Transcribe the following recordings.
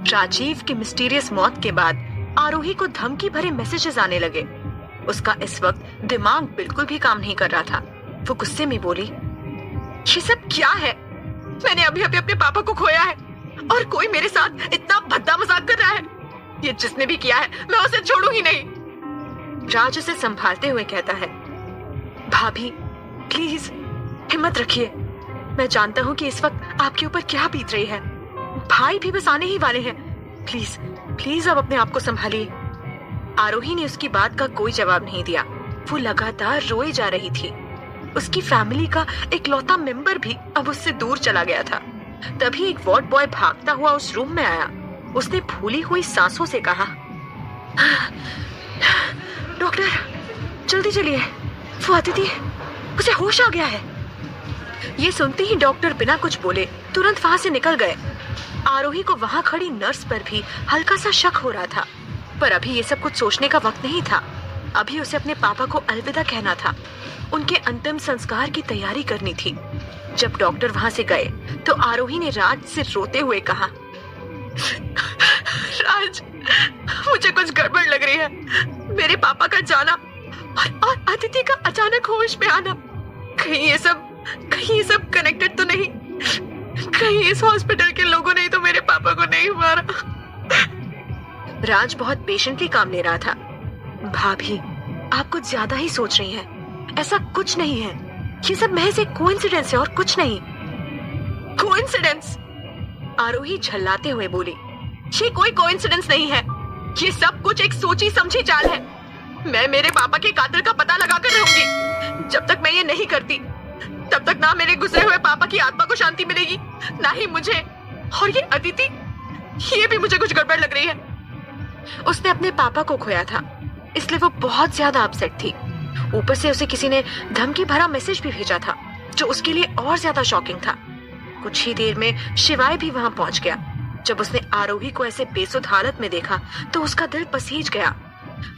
राजीव की मिस्टीरियस मौत के बाद आरोही को धमकी भरे मैसेजेस आने लगे। उसका इस वक्त दिमाग बिल्कुल भी काम नहीं कर रहा था। वो गुस्से में बोली, ये सब क्या है? मैंने अभी अभी अपने पापा को खोया है और कोई मेरे साथ इतना भद्दा मजाक कर रहा है। ये जिसने भी किया है मैं उसे छोड़ू ही नहीं। राज उसे संभालते हुए कहता है, भाभी प्लीज हिम्मत रखिए। मैं जानता हूँ कि इस वक्त आपके ऊपर क्या बीत रही है। भाई भी बस आने ही वाले हैं। प्लीज प्लीज अब अपने आप को संभालिए। आरोही ने उसकी बात का कोई जवाब नहीं दिया। वो लगातार रोए जा रही थी। उसकी फैमिली का इकलौता मेंबर भी अब उससे दूर चला गया था। तभी एक वार्ड बॉय भागता हुआ उस रूम में आया। उसने फूली हुई सांसों से कहा, डॉक्टर जल्दी चलिए, वो अदिति, उसे होश आ गया है। ये सुनते ही डॉक्टर बिना कुछ बोले तुरंत वहां से निकल गए। आरोही को वहां खड़ी नर्स पर भी हल्का सा शक हो रहा था, पर अभी ये सब कुछ सोचने का वक्त नहीं था। अभी उसे अपने पापा को अलविदा कहना था। उनके अंतिम संस्कार की तैयारी करनी थी। जब डॉक्टर वहां से गए तो आरोही ने राज से रोते हुए कहा, राज मुझे कुछ गड़बड़ लग रही है। मेरे पापा का जाना और अदिति का अचानक होश में आना, कहीं ये सब कनेक्टेड तो नहीं? कहीं इस हॉस्पिटल के लोगों ने तो मेरे पापा को नहीं मारा? राज बहुत पेशेंटली काम ले रहा था। भाभी आप कुछ ज्यादा ही सोच रही हैं। ऐसा कुछ नहीं है। ये सब महज एक कोइंसिडेंस है और कुछ नहीं। कोइंसिडेंस? आरोही झल्लाते हुए बोली, ये कोई कोइंसिडेंस नहीं है। ये सब कुछ एक सोची समझी चाल है। मैं मेरे पापा के कातिल का पता लगा कर रहूंगी। जब तक मैं ये नहीं करती तब तक ना मेरे गुजरे हुए पापा की आत्मा को शांति मिलेगी, ना ही मुझे। और ये अदिति, ये भी मुझे कुछ गड़बड़ लग रही है। उसने अपने पापा को खोया था, इसलिए वो बहुत ज्यादा अपसेट थी। ऊपर से उसे किसी ने धमकी भरा मैसेज भी भेजा था, जो उसके लिए और ज्यादा शॉकिंग था। कुछ ही देर में शिवाय भी वहां पहुंच गया। जब उसने आरोही को ऐसे बेसुध हालत में देखा तो उसका दिल पसीज गया।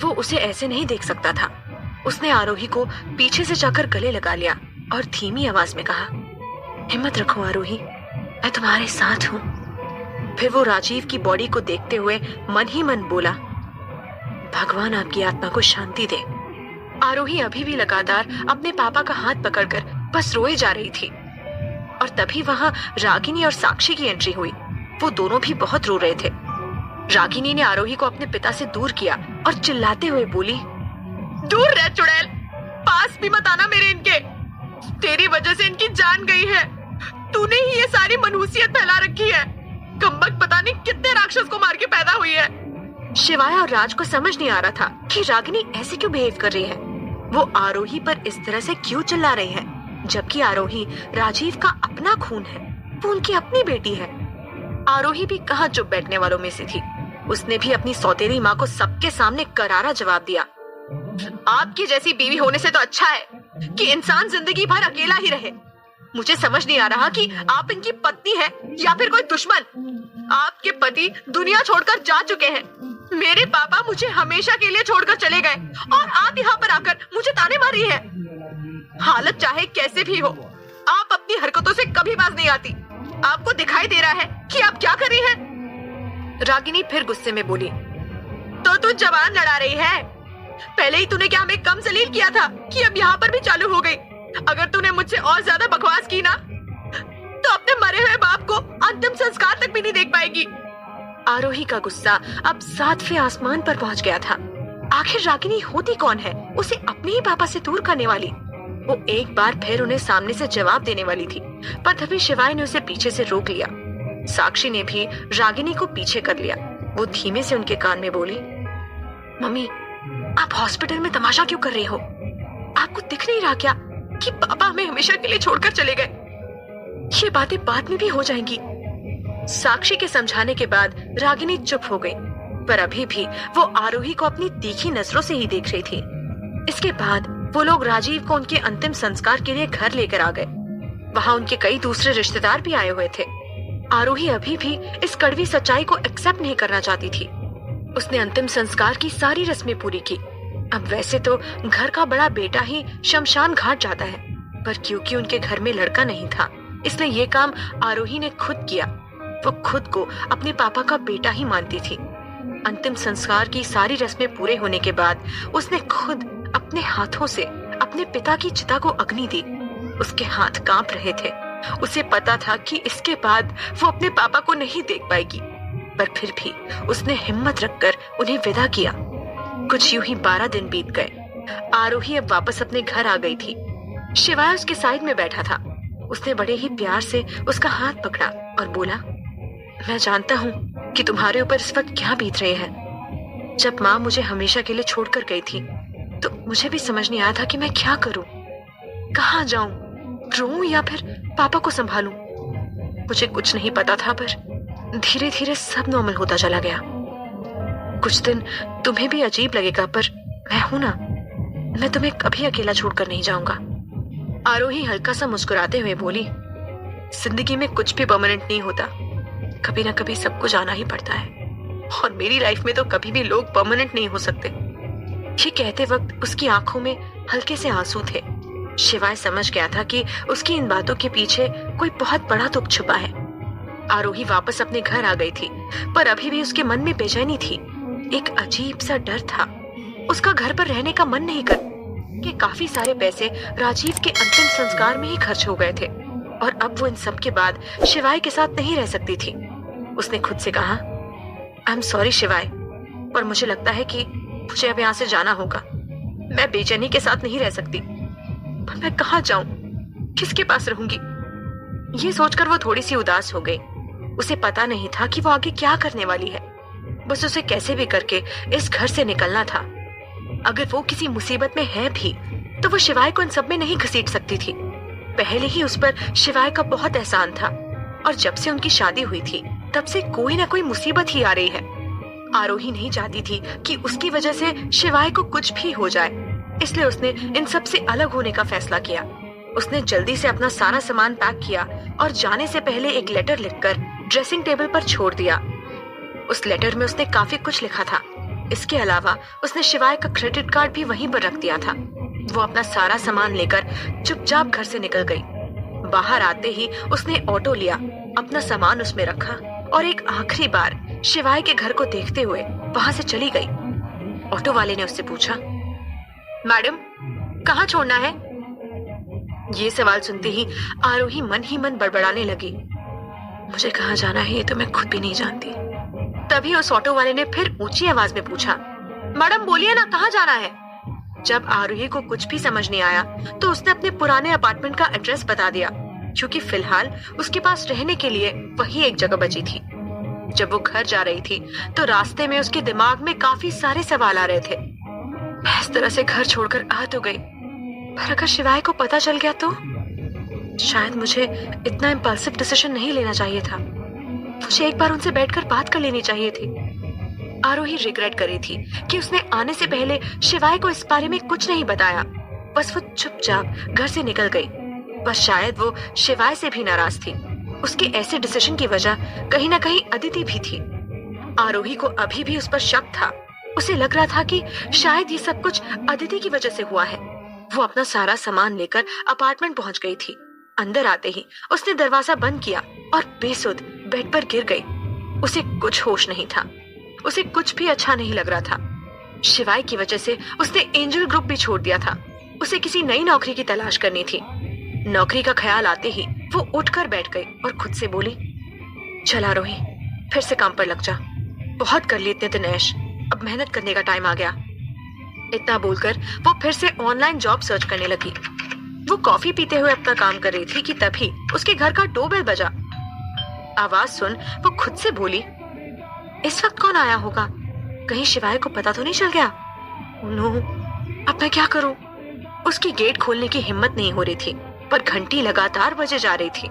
वो उसे ऐसे नहीं देख सकता था। उसने आरोही को पीछे से जाकर गले लगा लिया और धीमी आवाज में कहा, हिम्मत रखो आरोही, मैं तुम्हारे साथ हूँ। फिर वो राजीव की बॉडी को देखते हुए मन ही मन बोला, भगवान आपकी आत्मा को शांति दे। आरोही अभी भी लगातार अपने पापा का हाथ पकड़कर बस रोए जा रही थी। और तभी वहां रागिनी और साक्षी की एंट्री हुई। वो दोनों भी बहुत रो रहे थे। रागिनी ने आरोही को अपने पिता से दूर किया और चिल्लाते हुए बोली, दूर रह चुड़ैल, पास भी मत आना मेरे इनके। तेरी वजह से इनकी जान गई है। तूने ही ये सारी मनहूसियत फैला रखी है। कम्बख्त पता नहीं कितने राक्षस को मार के पैदा हुई है। शिवाय और राज को समझ नहीं आ रहा था कि रागिनी ऐसे क्यों बिहेव कर रही है। वो आरोही पर इस तरह से क्यों चिल्ला रही है, जबकि आरोही राजीव का अपना खून है। वो उनकी अपनी बेटी है। आरोही भी कहाँ चुप बैठने वालों में से थी। उसने भी अपनी सौतेली माँ को सबके सामने करारा जवाब दिया, आपकी जैसी बीवी होने से तो अच्छा है कि इंसान जिंदगी भर अकेला ही रहे। मुझे समझ नहीं आ रहा कि आप इनकी पत्नी हैं या फिर कोई दुश्मन। आपके पति दुनिया छोड़कर जा चुके हैं। मेरे पापा मुझे हमेशा के लिए छोड़कर चले गए और आप यहाँ पर आकर मुझे ताने मार रही हैं। हालत चाहे कैसे भी हो, आप अपनी हरकतों से कभी बाज नहीं आती। आपको दिखाई दे रहा है कि आप क्या कर रही हैं? रागिनी फिर गुस्से में बोली, तो तू जवान लड़ा रही है। पहले ही तूने क्या हमें कम जलील किया था कि अब यहाँ पर भी चालू हो गई। अगर तूने मुझसे और ज्यादा बकवास की ना तो अपने मरे हुए बाप को अंतिम संस्कार तक भी नहीं देख पाएगी। आरोही का गुस्सा अब 7वें आसमान पर पहुंच गया था। आखिर रागिनी होती कौन है, उसे अपने ही पापा से दूर करने वाली? वो एक बार फिर उन्हें सामने से जवाब देने वाली थी, पर तभी शिवाय ने उसे पीछे से रोक लिया। साक्षी ने भी रागिनी को पीछे कर लिया। वो धीमे से उनके कान में बोली, मम्मी आप हॉस्पिटल में तमाशा क्यों कर रही हो? आपको दिख नहीं रहा क्या कि पापा हमें हमेशा के लिए छोड़कर चले गए? ये बातें बाद में भी हो जाएंगी। साक्षी के समझाने के बाद रागिनी चुप हो गई, पर अभी भी वो आरोही को अपनी तीखी नजरों से ही देख रही थी। इसके बाद वो लोग राजीव को उनके अंतिम संस्कार के लिए घर लेकर आ गए। वहाँ उनके कई दूसरे रिश्तेदार भी आए हुए थे। आरोही अभी भी इस कड़वी सच्चाई को एक्सेप्ट नहीं करना चाहती थी। उसने अंतिम संस्कार की सारी रस्में पूरी की। अब वैसे तो घर का बड़ा बेटा ही शमशान घाट जाता है, पर क्योंकि उनके घर में लड़का नहीं था, इसलिए ये काम आरोही ने खुद किया। वो खुद को अपने पापा का बेटा ही मानती थी। अंतिम संस्कार की सारी रस्में पूरे होने के बाद उसने खुद अपने हाथों से अपने पिता की चिता को अग्नि दी। उसके हाथ कांप रहे थे। उसे पता था कि इसके बाद वो अपने पापा को नहीं देख पाएगी, पर फिर भी उसने हिम्मत रखकर उन्हें विदा किया। कुछ यूं ही 12 दिन बीत गए। आरोही अब वापस अपने घर आ गई थी। शिवाय उसके साइड में बैठा था। उसने बड़े ही प्यार से उसका हाथ पकड़ा और बोला, मैं जानता हूँ कि तुम्हारे ऊपर इस वक्त क्या बीत रहे हैं। जब माँ मुझे हमेशा के लिए छोड़कर गई थी तो मुझे भी समझ नहीं आया था कि मैं क्या करूं, कहाँ जाऊं, रोऊं या फिर पापा को संभालूं। मुझे कुछ नहीं पता था, पर धीरे धीरे सब नॉर्मल होता चला गया। कुछ दिन तुम्हें भी अजीब लगेगा, पर मैं हूं ना, मैं तुम्हें कभी अकेला छोड़कर नहीं जाऊंगा। आरोही हल्का सा मुस्कुराते हुए बोली, जिंदगी में कुछ भी परमानेंट नहीं होता, कभी ना कभी सबको जाना ही पड़ता है, और मेरी लाइफ में तो कभी भी लोग परमानेंट नहीं हो सकते। ये कहते वक्त उसकी आंखों में हल्के से आंसू थे। शिवाय समझ गया था कि उसकी इन बातों के पीछे कोई बहुत बड़ा दुख छुपा है। आरोही वापस अपने घर आ गई थी, पर अभी भी उसके मन में बेचैनी थी। एक अजीब सा डर था। उसका घर पर रहने का मन नहीं कर कि काफी सारे पैसे राजीव के अंतिम संस्कार में ही खर्च हो गए थे, और अब वो इन सब के बाद शिवाय के साथ नहीं रह सकती थी। उसने खुद से कहा, आई एम सॉरी शिवाय, पर मुझे लगता है कि मुझे अब यहाँ से जाना होगा। मैं बेचैनी के साथ नहीं रह सकती, पर मैं कहाँ जाऊं, किसके पास रहूंगी। ये सोचकर वो थोड़ी सी उदास हो गई। उसे पता नहीं था कि वो आगे क्या करने वाली है। बस उसे कैसे भी करके इस घर से निकलना था। अगर वो किसी मुसीबत में है भी तो वो शिवाय को इन सब में नहीं घसीट सकती थी। पहले ही उस पर शिवाय का बहुत एहसान था, और जब से उनकी शादी हुई थी तब से कोई ना कोई मुसीबत ही आ रही है। आरोही नहीं चाहती थी कि उसकी वजह से शिवाय को कुछ भी हो जाए, इसलिए उसने इन सब से अलग होने का फैसला किया। उसने जल्दी से अपना सारा सामान पैक किया और जाने से पहले एक लेटर लिखकर ड्रेसिंग टेबल पर छोड़ दिया। उस लेटर में उसने काफी कुछ लिखा था। इसके अलावा उसने शिवाय का क्रेडिट कार्ड भी वहीं पर रख दिया था। वो अपना सारा सामान लेकर चुपचाप घर से निकल गई। बाहर आते ही उसने ऑटो लिया, अपना सामान उसमें रखा और एक आखिरी बार शिवाय के घर को देखते हुए वहां से चली गई। ऑटो वाले ने उससे पूछा, मैडम कहाँ छोड़ना है? ये सवाल सुनते ही आरोही मन ही मन बड़बड़ाने लगी। मुझे कहाँ जाना है ये तो मैं खुद भी नहीं जानती। तभी उस ऑटो वाले ने फिर ऊंची आवाज में पूछा, मैडम बोलिए ना, कहाँ जाना है? जब आरोही को कुछ भी समझ नहीं आया तो उसने अपने पुराने अपार्टमेंट का एड्रेस बता दिया, क्योंकि फिलहाल उसके पास रहने के लिए वही एक जगह बची थी। जब वो घर जा रही थी तो रास्ते में उसके दिमाग में काफी सारे सवाल आ रहे थे। मैं इस तरह से घर छोड़कर आ तो गई, पर अगर शिवाय को पता चल गया तो शायद मुझे इतना इम्पल्सिव डिसीजन नहीं लेना चाहिए था। मुझे एक बार उनसे बैठकर बात कर लेनी चाहिए थी। आरोही रिग्रेट कर रही थी कि उसने आने से पहले शिवाय को इस बारे में कुछ नहीं बताया। बस वो चुपचाप घर से निकल गई। बस शायद वो शिवाय से भी नाराज थी। उसके ऐसे डिसीजन की वजह कहीं ना कहीं अदिति भी थी। आरोही को अभी भी उस पर शक था। उसे लग रहा था कि शायद ये सब कुछ अदिति की वजह से हुआ है। वो अपना सारा सामान लेकर अपार्टमेंट पहुंच गई थी। अंदर आते ही उसने दरवाजा बंद किया और बेसुध बेड पर गिर गई। उसे कुछ होश नहीं था। उसे कुछ भी अच्छा नहीं लग रहा था। शिवाय की वजह से उसने एंजल ग्रुप भी छोड़ दिया था। उसे किसी नई नौकरी की तलाश करनी थी। नौकरी का ख्याल आते ही वो उठकर बैठ गई और खुद से बोली, चल आरोही, फिर से काम पर लग जा। बहुत कर ली इतने दिन ऐश, अब मेहनत करने का टाइम आ गया। इतना बोलकर वो फिर से ऑनलाइन जॉब सर्च करने लगी। वो कॉफी पीते हुए अपना काम कर रही थी कि तभी उसके घर का डोरबेल बजा। आवाज सुन वो खुद से बोली, इस वक्त कौन आया होगा? कहीं शिवाय को पता तो नहीं चल गया? नो, अब मैं क्या करूं? उसकी गेट खोलने की हिम्मत नहीं हो रही थी, पर घंटी लगातार बजे जा रही थी।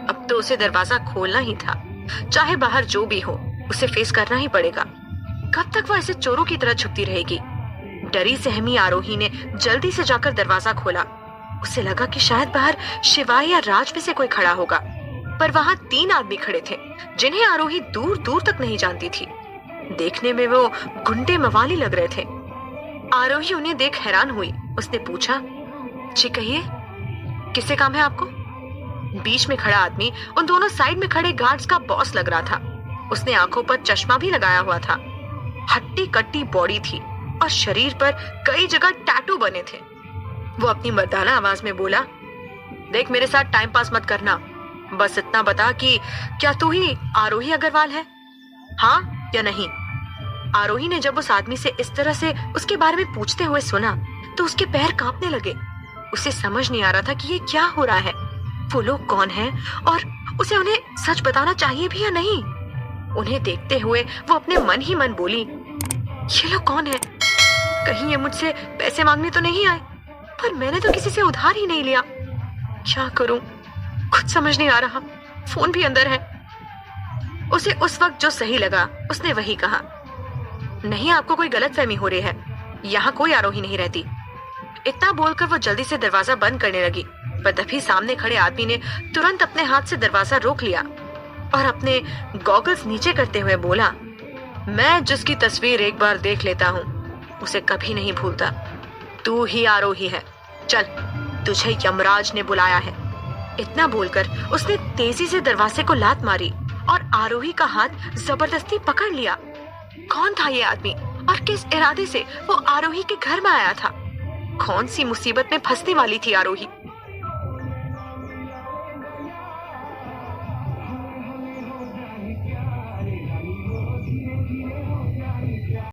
अब तो उसे दरवाजा खोलना ही था। चाहे बाहर जो भी हो, उसे फेस करना ही पड़ेगा। कब तक वो ऐसे चोरों की तरह छुपती रहेगी? डरी सहमी आरोही ने जल्दी से जाकर दरवाजा खोला। उसे लगा कि शायद बाहर शिवाय या राज में से कोई खड़ा होगा, पर वहां 3 आदमी खड़े थे जिन्हें आरोही दूर दूर तक नहीं जानती थी। देखने में वो गुंडे मवाली लग रहे थे। आरोही उन्हें देख हैरान हुई। उसने पूछा, जी कहिए, किससे काम है आपको? बीच में खड़ा आदमी उन दोनों साइड में खड़े गार्ड्स का बॉस लग रहा था। उसने आंखों पर चश्मा भी लगाया हुआ था। हट्टी कट्टी बॉडी थी और शरीर पर कई जगह टैटू बने थे। वो अपनी मर्दाना आवाज में बोला, देख मेरे साथ टाइम पास मत करना, बस इतना बता कि क्या तू ही आरोही अग्रवाल है, हाँ या नहीं। आरोही ने जब उस आदमी से इस तरह से उसके बारे में पूछते हुए सुना तो उसके पैर कांपने लगे। उसे समझ नहीं आ रहा था कि ये क्या हो रहा है, वो लोग कौन हैं और उसे उन्हें सच बताना चाहिए भी या नहीं। उन्हें देखते हुए वो अपने मन ही मन बोली, ये लोग कौन हैं? कहीं ये मुझसे पैसे मांगने तो नहीं आए? पर मैंने तो किसी से उधार ही नहीं लिया। क्या करूं, कुछ समझ नहीं आ रहा। फोन भी अंदर है। उसे उस वक्त जो सही लगा उसने वही कहा, नहीं आपको कोई गलतफहमी हो रही है, यहाँ कोई आरोही नहीं रहती। इतना बोलकर वो जल्दी से दरवाजा बंद करने लगी, पर तभी सामने खड़े आदमी ने तुरंत अपने हाथ से दरवाजा रोक लिया और अपने गॉगल्स नीचे करते हुए बोला, मैं जिसकी तस्वीर एक बार देख लेता हूँ उसे कभी नहीं भूलता। तू ही आरोही है, चल तुझे यमराज ने बुलाया है। इतना बोलकर उसने तेजी से दरवाजे को लात मारी और आरोही का हाथ जबरदस्ती पकड़ लिया। कौन था ये आदमी और किस इरादे से वो आरोही के घर में आया था? कौन सी मुसीबत में फंसने वाली थी आरोही?